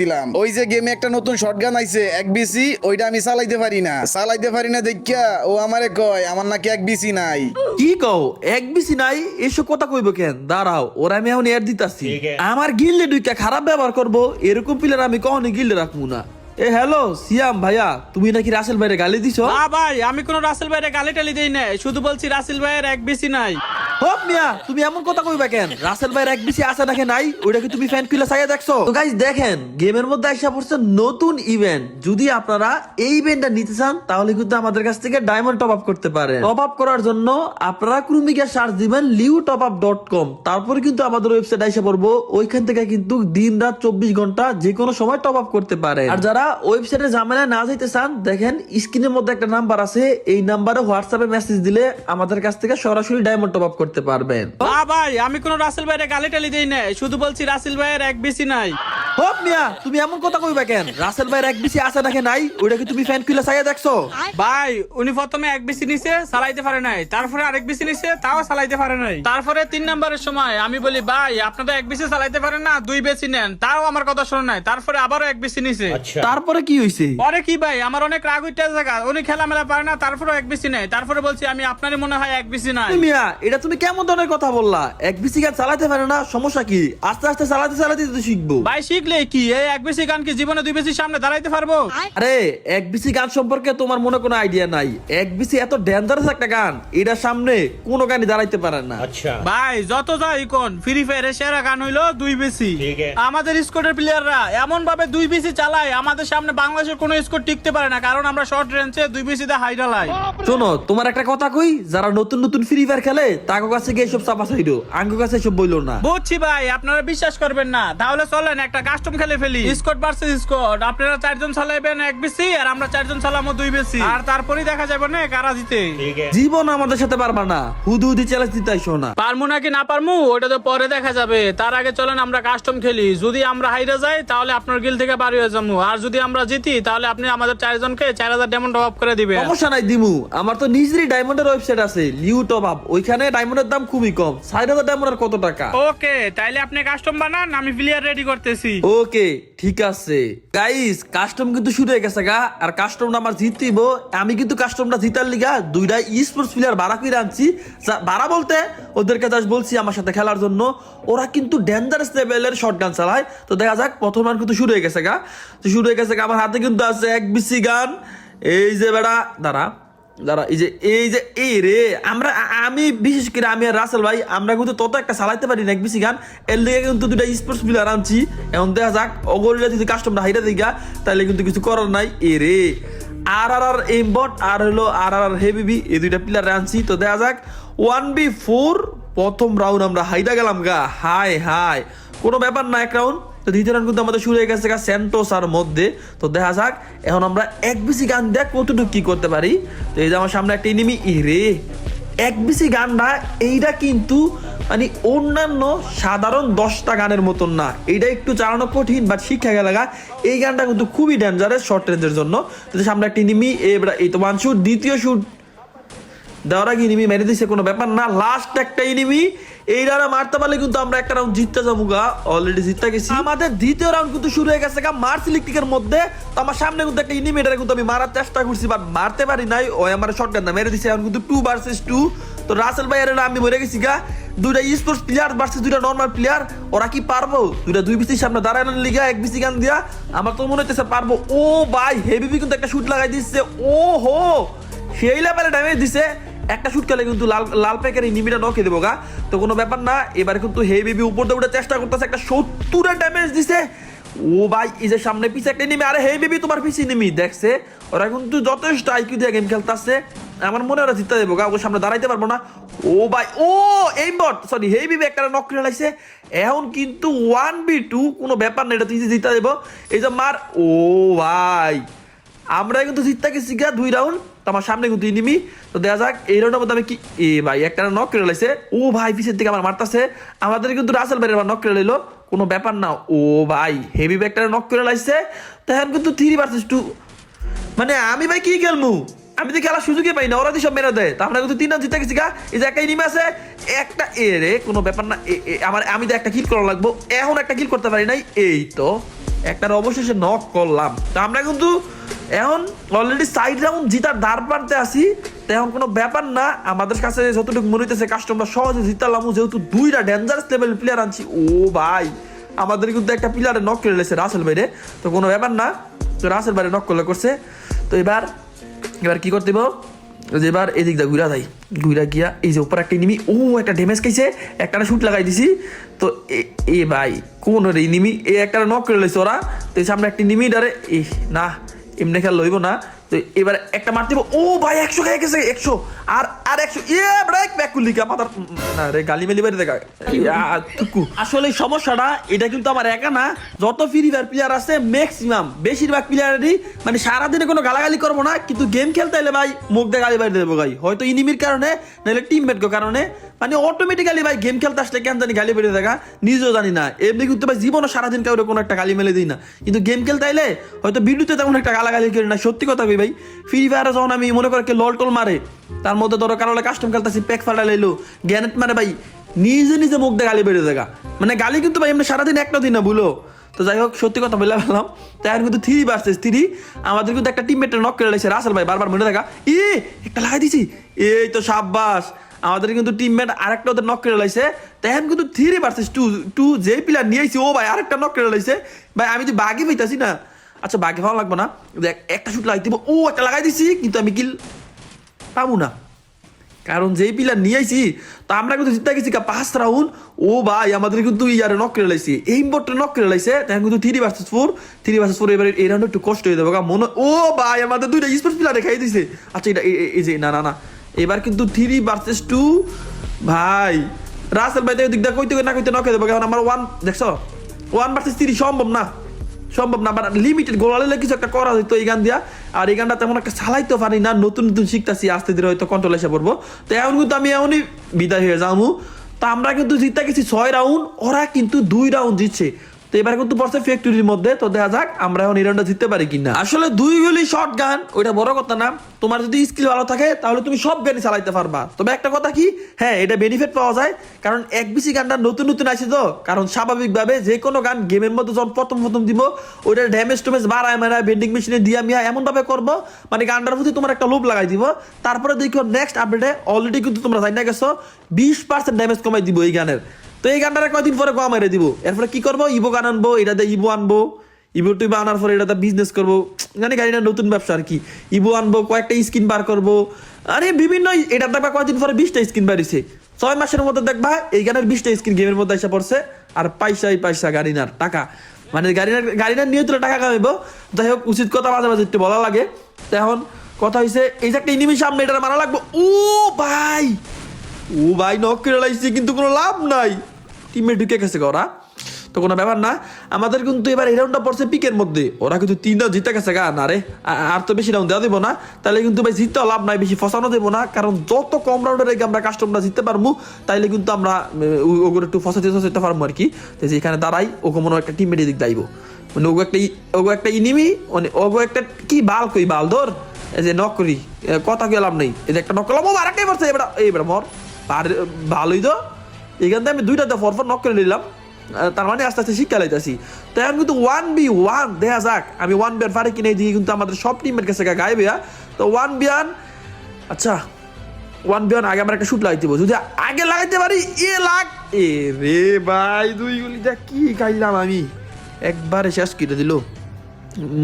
দিলাম। ওই যে গেমে একটা নতুন শটগান আইছে এক বিসি, ওইটা আমি চালাইতে পারি না দেখিয়া ও আমারে কয় আমার নাকি এক বিসি নাই। কি কও এক বিসি নাই? এসব কথা কইব কেন? দাঁড়াও, ওরা আমি এখন এর দিতাছি। আমার গিল্ডে ঢুইকা খারাপ ব্যবহার করবো এরকম প্লেয়ার আমি কখনো গিল্ডে রাখবো না। এ হ্যালো সিয়াম ভাইয়া, তুমি নাকি রাসেল ভাইরে গালি দিছো? না ভাই, আমি কোনো রাসেল ভাইরে গালি টালি দেই না, শুধু বলছি রাসেল ভাইয়ের এক বেশি নাই। হোপ মিয়া, তুমি এমন কথা কইবা কেন? রাসেল ভাইয়ের এক বেশি আছে নাকি নাই ওইটা কি তুমি ফ্যান খুলে চাইয়া দেখছো? তো গাইস দেখেন, গেমের মধ্যে আইসা পড়ছে নতুন ইভেন্ট। যদি আপনারা এই ইভেন্টটা নিতে চান তাহলে কিন্তু আমাদের কাছ থেকে ডায়মন্ড টপ আপ করতে পারেন। টপ আপ করার জন্য আপনারা ক্রুমিকে সার্চ দিবেন liutopup.com, তারপরে কিন্তু আমাদের ওয়েবসাইট আইসা পড়বো। ওইখান থেকে কিন্তু দিন রাত 24 ঘন্টা যে কোনো সময় টপ আপ করতে পারেন। আর যারা ওয়েবসাইটে ঝামেলা না যাইতে চান, দেখেন স্ক্রিনের মধ্যে একটা নাম্বার আছে, এই নাম্বারে হোয়াটসঅ্যাপে মেসেজ দিলে আমাদের কাছ থেকে সরাসরি ডায়মন্ড টপ আপ করতে পারবেন। না ভাই, আমি কোনো রাসেল ভাইরে গালি টালি দেই না, শুধু বলছি রাসেল ভাইয়ের এক বেশি নাই। হোপ মিয়া, তুমি এমন কথা কইবা কেন? রাসেল ভাইয়ের এক বেশি আছে নাকি নাই ওইটা কি তুমি ফ্যান খুলে চাইয়া দেখছো? ভাই উনি প্রথমে এক বেশি নিছে, চালাইতে পারে নাই, তারপরে আরেক বেশি নিছে, তাও চালাইতে পারে নাই। তারপরে 3 নম্বরের সময় আমি বলি ভাই আপনারা এক বেশি চালাইতে পারেন না, 2 বেশি নেন, তাও আমার কথা শোনে নাই। তারপরে আবারও এক বেশি নিছে। তারপরে কি হইছে? পরে কি ভাই, আমার অনেক রাগ উঠতে জায়গা, উনি খেলা মেলা পারে না, তারপরে এক বেশি নেই। তারপরে বলছি আমি আপনারই মনে হয় এক বেশি নাই। মিয়া, এটা তুমি কেমন ধরনের কথা বললা? এক বেশি গান চালাতে পারে না, সমস্যা কি? আস্তে আস্তে চালাতে চালাতে তো শিখবো। ভাই শিখলে কি এই এক বেশি গান কি জীবনে 2 বেশি সামনে দাঁড়াইতে পারবো? আরে এক বিসি গান সম্পর্কে তোমার মনে কোনো আইডিয়া নাই। এক বিসি এত ডেঞ্জারাস একটা গান, এটার সামনে কোনো গানই দাঁড়াইতে পারে না। ভাই যত যাই কোন, ফ্রি ফায়ারের সেরা গান হইলো 2 বেশি। আমাদের স্কোয়াডের প্লেয়াররা এমন ভাবে 2 বেশি চালায়, আমাদের সামনে বাংলাদেশের কোনো স্কোর টিকতে পারে না, কারণ আমরা শর্ট রেঞ্জে 2 বেশিতে হাইডালাই। শোনো, তোমার একটা কথা কই, যারা নতুন নতুন ফ্রি ফায়ার খেলে তার কাছে গিয়ে সব চাপা চাইলো, আঙ্গো কাছে সব বইলো না। বুঝছি ভাই, আপনারা বিশ্বাস করবেন না, তাহলে চলেন একটা কাস্টম খেলে ফেলি, স্কোয়াড ভার্সেস স্কোয়াড। আপনারা 4 জন চালাইবেন এক বেশি, আর আমরা 4 জন চালামো 2 বেশি, আর তারপরেই দেখা যাবে না কারা জিতে। জীবন আমাদের সাথে পারবা না, হুদু হুদি চ্যালেঞ্জ দিতে আইসো না। পারমু নাকি না পারমু ওটা তো পরে দেখা যাবে, তার আগে চলেন আমরা কাস্টম খেলি। যদি আমরা হাইরা যাই তাহলে আপনার গিল থেকে বাড়ি হয়ে যাবো, আর যদি আমরা জিতি তাহলে আপনি আমাদের 4 জনকে 4000 ডায়মন্ড টপ আপ করে দিবেন। সমস্যা নাই দিমু, আমার তো নিজেরই ডায়মন্ডের ওয়েবসাইট আছে liutopup, ওইখানে ডায়মন্ডের দাম খুবই কম। 4000 ডায়মন্ডের কত টাকা? ওকে, তাইলে আপনি কাস্টম বানান, আমি প্লেয়ার রেডি করতেছি। ওকে ঠিক আছে গাইস, কাস্টম কিন্তু শুরু হয়ে গেছে গা। আর কাস্টমটা আমার জিতইব। আমি কিন্তু কাস্টমটা জিতার লিগা 2টা স্পোর্টস প্লেয়ার ভাড়া করে আনছি। ভাড়া বলতে ওদেরকে জাস্ট বলছি আমার সাথে খেলার জন্য। ওরা কিন্তু ডেঞ্জারাস লেভেলের শটগান চালায়। তো দেখা যাক, প্রথম রাউন্ড কিন্তু শুরু হয়ে গেছে গা। তো শুরু হয়ে গেছে গা, আমার হাতে কিন্তু আছে এক বিসি গান। এই যে বেড়া দাঁড়া, এই রে, আমি বিশেষ করে আমি আর রাসেল ভাই আমরা কিন্তু তত একটা চালাইতে পারি না এক বেশি গান। এর লিগে কিন্তু 2টা স্পোর্টস প্লেয়ার আনছি। এখন দেখা যাক অগরিরা যদি কাস্টমটা হাইরা দিগা তাহলে কিন্তু কিছু করার নাই। রে আর এমবট আর হলো আর হেভি, এই 2টা প্লেয়ার আনছি। তো দেখা যাক 1v4 প্রথম রাউন্ড আমরা হাইরা গেলাম গা। হাই কোনো ব্যাপার না, এক রাউন্ড। তো দ্বিতীয় রাউন্ড কিন্তু আমাদের শুরু হয়ে গেছে সেন্টোসার মধ্যে। তো দেখা যাক এখন আমরা এক বিসি গান দেখ কতটুকু কি করতে পারি। তো এই যে আমার সামনে একটা এনিমি, রে এক বিসি গানটা এইটা কিন্তু মানে অন্যান্য সাধারণ 10টা গানের মতন না, এইটা একটু চালানো কঠিন, বাট শিক্ষা গেলে গা এই গানটা কিন্তু খুবই ডেঞ্জারাস শর্ট রেঞ্জের জন্য। তো সামনে একটা এনিমি, এই তো 1 শুট, দ্বিতীয় শুট দেওয়ার আগে এনিমি মেরে দিছে, কোনো ব্যাপার না। লাস্ট একটা এনিমি, এই রাউন্ড মারতে পারলে কিন্তু আমরা একটা রাউন্ড জিততে যাবো গা। অলরেডি জিততে গেছি। আমাদের দ্বিতীয় রাউন্ড কিন্তু শুরু হয়ে গেছে গা মার্স ইলেকট্রিকের মধ্যে। তো আমার সামনে কিন্তু একটা এনিমি, এটা কিন্তু আমি মারার চেষ্টা করছি বাট মারতে পারি নাই, ওই আমার শটগান না মেরে দিছে। এখন কিন্তু 2 ভার্সেস 2। তো রাসেল ভাই এর আমি মরে গেছি গা। 2টা স্পোর্টস প্লেয়ার ভার্সেস 2টা নরমাল প্লেয়ার, ওরা কি পারবো 2টা 2 বিসির সামনে দাঁড়ানোর লিগা এক বিসি গান দিয়া? আমার তো মনে হচ্ছে পারবো। ও ভাই হেভি কিন্তু একটা শুট লাগাই দিচ্ছে। ও হো, সেই লেভেলে ড্যামেজ দিছে। একটা শুট খেলে কিন্তু লাল প্যাকের এনিমিটা নকে দেবো গা। তো কোনো ব্যাপার না, এবারে কিন্তু হেভি উপর দিয়ে উঠে চেষ্টা করতেছে, একটা 70-এর ড্যামেজ দিছে। ও ভাই এই যে সামনে পিছে একটা এনিমি, আরে হেভি তোমার পিছে এনিমি দেখছে। ওরা কিন্তু যথেষ্ট আইকিউ দিয়ে গেম খেলতেছে। আমার মনে ওরা জিততে দেবো গা, ওর সামনে দাঁড়াইতে পারবো না। ও ভাই, ও এইমবট সরি হেভি একটা নক করে লাগছে। এখন কিন্তু 1v2 কোনো ব্যাপার না, এটা তুই জিতে দেবো। এই যে মার, ও ভাই আমরা কিন্তু জিততে গেছি গা 2 রাউন্ড। তো আমার সামনে কিন্তু এনিমি। তো দেখা যাক এই রাউন্ডের মধ্যে আমি কি, ভাই একটা নক করে লাইছে। ও ভাই পিছের দিকে আমার মারতাছে। আমাদের কিন্তু রাসেল ভাই নক করে লাইলো, কোনো ব্যাপার না। ও ভাই হেভি একটা নক করে লাইছে। তো এখন কিন্তু 3 ভার্সেস 2, মানে আমি ভাই কি খেলমু? আমি তো খেলার সুযোগই পাই না, ওরা সব মেরে দেয়। তা আমরা কিন্তু 3 রাউন্ড জিতে গেছি গা। এই যে একটা ইনিমি আছে, একটা রে কোনো ব্যাপার না। আমি তো একটা কিল করা লাগবো, এখন একটা কিল করতে পারি নাই। এই তো একটার অবশেষে নক করলাম। তো আমরা কিন্তু এখন অলরেডি 4 রাউন্ড জিতার দ্বার প্রান্তে আছি। তো এখন কোনো ব্যাপার না, আমাদের কাছে যতটুকু মনে হইতেছে কাস্টমরা সহজে জিতালাম, যেহেতু 2টা ডেঞ্জারাস লেভেল প্লেয়ার আনছি। ও ভাই আমাদের কিন্তু একটা প্লেয়ারে নক করে লেছে রাসেল বাইরে, তো কোনো ব্যাপার না। তো রাসেল বাইরে নক করছে। তো এবার কি করতে হবে, এবার এদিক দা ঘুরা গিয়া এই যে উপর একটা নিমি, ও একটা ড্যামেজ খাইছে, একটা শুট লাগাই দিছি। তো এ ভাই কোন রে নিমি, একটা নক করে লইছে ওরা। তো সামনে একটা নিমি ডারে না এমনি খেলা লইব না। তো এবার একটা মার দিব, ও ভাই 100 খেয়ে গেছে, 100 আর 100 ব্রেক ব্যাক করলি কা মাথার না রে, গালি মেলি বাইরে দেখা থুকু। আসলে সমস্যাটা এটা কিন্তু আমার একা না, যত ফ্রি ফায়ার প্লেয়ার আছে ম্যাক্সিমাম বেশিরভাগ প্লেয়ারই মানে সারাদিনে কোনো গালাগালি করবো না, কিন্তু গেম খেলতে এলে ভাই মুখ দিয়ে গালি বাইরে দেবো ভাই, হয়তো ইনিমির কারণে নাহলে টিমমেটের কারণে, মানে অটোমেটিক্যালি ভাই গেম খেলতে আসলে কেন জানি গালি বেরিয়ে দেখা নিজেও জানি না। এমনি কিন্তু ভাই জীবনও সারাদিন কাউরে কোনো একটা গালি মেলে দিই না, কিন্তু গেম খেলতে আইলে হয়তো ভিডিওতে তেমন একটা গালাগালি করি না। সত্যি কথা কই ভাই, ফ্রি ফায়ারে যখন আমি মনে করি লল টল মারে, তার মধ্যে ধরো কারোলে কাস্টম খেলতেছি প্যাক ফাটা লাইলো গ্যানেট মারে ভাই, নিজে মুখ দিয়ে গালি বেরিয়ে দেখা, মানে গালি কিন্তু ভাই এমনি সারাদিন একটা দিন না ভুলো। তো যাই হোক সত্যি কথা বলে ফেললাম। তাই কিন্তু 3 ভার্সেস 3 আমাদের কিন্তু একটা টিমমেটের নক করে লাইছে রাসেল ভাই, বারবার মনে দেখা একটা লাগাই দিছি। এই তো সাব্বাস, আমাদের কিন্তু টিমমেট আরেকটা ওদের নক করে লাইছে। তাই কিন্তু 3 ভার্সেস 2 যে প্লেয়ার নিয়ে আইছি ও ভাই আরেকটা নক করে লাইছে ভাই। আমি তো বাগি পাইতাছি না, আচ্ছা বাগি ভালো লাগবে না, একটা শুট লাগাই দিব, ও একটা লাগাই দিছি, কিন্তু আমি কিল পাবো না, কারণ যেই প্লেয়ার নিয়ে আইছি। তো আমরা কিন্তু জিতে গেছি 5 রাউন্ড। ও ভাই আমাদের কিন্তু ইয়ারে নক করে লাইছি, এই বোর্ডটা নক করে লাইছে। তাই কিন্তু 3 ভার্সেস 4 এবার এই রাউন্ড একটু কষ্ট হয়ে যাবে মনে। ও ভাই আমাদের 2টা স্পোর্টস প্লেয়ার দেখাই দিছে। আচ্ছা এটা এই যে না এবার কিন্তু 3 ভার্সেস 2 ভাই। রাসেল ভাই দিক দা কইতে না কইতে নকে দেবো, কারণ আমার 1 দেখছো 1 ভার্সেস 3 সম্ভব না আবার লিমিটেড গোলালে কিছু একটা করা হইতো এই গান দিয়া। আর এই গানটা তেমন একটা চালাইতে পারি না, নতুন শিখতেছি, আস্তে ধীরে হয়তো কন্ট্রোল এসে পড়বো। তো এখন কিন্তু আমি এমনই বিদায় হয়ে যাবো। তা আমরা কিন্তু জিতে গেছি 6 রাউন্ড, ওরা কিন্তু 2 রাউন্ড জিতছে। তো এবার কিন্তু পড়ছে ফ্যাক্টরির মধ্যে। তো দেখা যাক আমরা এখন এই রাউন্ডটা জিততে পারি কিনা। আসলে 2 গুলি শর্ট গান ওইটা বড় কথা না, তোমার যদি স্কিল ভালো থাকে তাহলে তুমি সব গানই চালাইতে পারবা। তবে একটা কথা কি, হ্যাঁ এটা বেনিফিট পাওয়া যায়, কারণ একবিসি গানটা নতুন আসে। তো কারণ স্বাভাবিকভাবে যে কোনো গান গেমের মধ্যে যখন প্রথম দিব ওইটার ড্যামেজ টুমেজ বাড়ায় ভেন্ডিং মেশিনে দিয়া মিয়া এমন ভাবে করবো, মানে গানটার প্রতি তোমার একটা লোভ লাগাই দিব। তারপরে দেখো নেক্সট আপডেটে অলরেডি কিন্তু তোমরা জানা গেছো 20% ড্যামেজ কমাই দিব এই গানের। তো এই গানটা কয়দিন পরে কম মেরে দিব, এরপরে কি করবো, ইভো গান আনবো, এটাতে ইভো আনবো, ইভো টুইভো আনার পরে এটাতে বিজনেস করবো, মানে গাড়িটা নতুন ব্যবসা আর কি। ইভো আনবো, কয়েকটা স্কিন বার করবো, আরে বিভিন্ন এটা দেখবা কয়েকদিন পরে 20টা স্কিন বাড়িছে। 6 মাসের মধ্যে দেখবা এই গানের 20টা স্কিন গেমের মধ্যে এসে পড়ছে। আর পয়সা গাড়িনার টাকা, মানে গাড়িনার নিয়ে তুলে টাকা কামাইবো। যাই হোক উচিত কথা মাঝে মাঝে একটু বলা লাগে। তো এখন কথা হয়েছে এই যে একটা ইনিমি সামনে, এটা মারা লাগবো। ও ভাই নক করে লাইছি, কিন্তু কোনো লাভ নাই, টিমে ঢুকে গেছে ওরা। তো কোনো ব্যাপার না, আমাদের কিন্তু এবার এই রাউন্ডটা পড়ছে পিকের মধ্যে, ওরা কিন্তু 3 রাউন্ড জিতে গেছে গা। না রে আর তো বেশি রাউন্ড দেওয়া দেবো না, তাহলে কিন্তু ভাই জিততেও লাভ নাই, বেশি ফসানো দেবো না, কারণ যত কম রাউন্ডের আগে আমরা কাস্টমরা জিততে পারবো তাইলে কিন্তু আমরা ওগুলো একটু ফসাতে পারবো আর কি। তো যেখানে দাঁড়াই ওকে মনে একটা টিম মেডিক দাইবো, মানে ওগো একটা ইনিমি, মানে ওগো একটা কি বাল কই বাল ধর, এই যে নক করি কথা গেলাম নেই, এই যে একটা নক করলাম, ও আরেকটাই পড়ছে এবার মর ভালোই তো। এখান থেকে আমি 2টাতে ফরফর নক করে নিলাম, তার মানে আস্তে আস্তে শিক্ষা লাইতেছি। তো এখন কিন্তু 1v1 দেখা যাক আমি 1v1 পারি কিনে দিয়ে, কিন্তু আমাদের সব টিমের কাছে গায়েবে। তো 1v1, আচ্ছা 1v1 আগে আমরা একটা শুট লাগাইতে দিব, যদি আগে লাগাইতে পারি এ রে ভাই 2 গুলিটা কি খাইলাম আমি, একবারে শেষ করে দিল।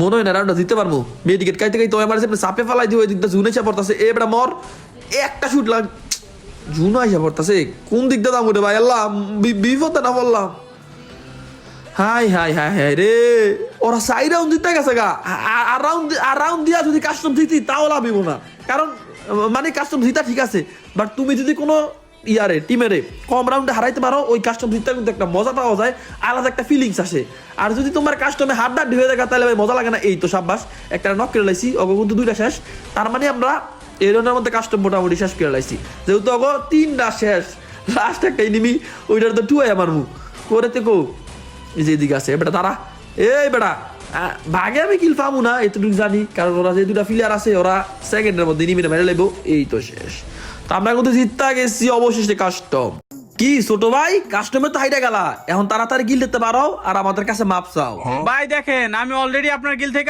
মনে হয় না রাউন্ডটা দিতে পারবো, মেডিকেট খাইতে খাইতে আমার চাপে ফেলাই দিব, ওই দিকটা জুনে এসে পড়তেছে, এবার মর একটা শুট লাগ জুনো এসে পড়তেছে, কোন দিকটা দাম উঠে ভাই আল্লাহ বিপদে না বললাম। হাই রে, ওরা 4 রাউন্ড জিতে গেছে গা। আর রাউন্ড দিয়া যদি কাস্টম জিতি তাও লাভ হইব না, কারণ মানে কাস্টম জিতা ঠিক আছে, বাট তুমি যদি কোনো ইয়ারে টিমেরে কম রাউন্ডে হারাইতে পারো, ওই কাস্টম জিততে কিন্তু একটা মজা পাওয়া যায়, আলাদা একটা ফিলিংস আসে। আর যদি তোমার কাস্টমে হাড্ডাড্ডি হয়ে থাকে তাহলে ভাই মজা লাগে না। এই তো সাব্বাস একটা নক করে লাইছি, ওকে কিন্তু 2টা শেষ, তার মানে আমরা এই রাউন্ডের মধ্যে কাস্টম মোটামুটি শেষ করে লাইছি, যেহেতু ওকে 3টা শেষ, লাস্ট একটা এনিমি ওইটার তো টুয়াই আমার মুখ করে কো এই যে এদিকে আছে বেটা, তারা এই বেটা ভাগে আমি কিল পাবো না এতটুকু জানি, কারণ ওরা যে দুটা প্লেয়ার আছে ওরা সেকেন্ডের মধ্যে নিমিনে মেরে লেবো, এই তো শেষ। তো আমরা কিন্তু জিততে গেছি অবশেষে কাস্টম। কি ছোট ভাই, কাস্টমে তো হাইটা গেলা, এখন তাড়াতাড়ি গিল দিতে পারো আর আমাদের কাছে মাপ চাও। ভাই দেখেন আমি অলরেডি আপনার গিল থেকে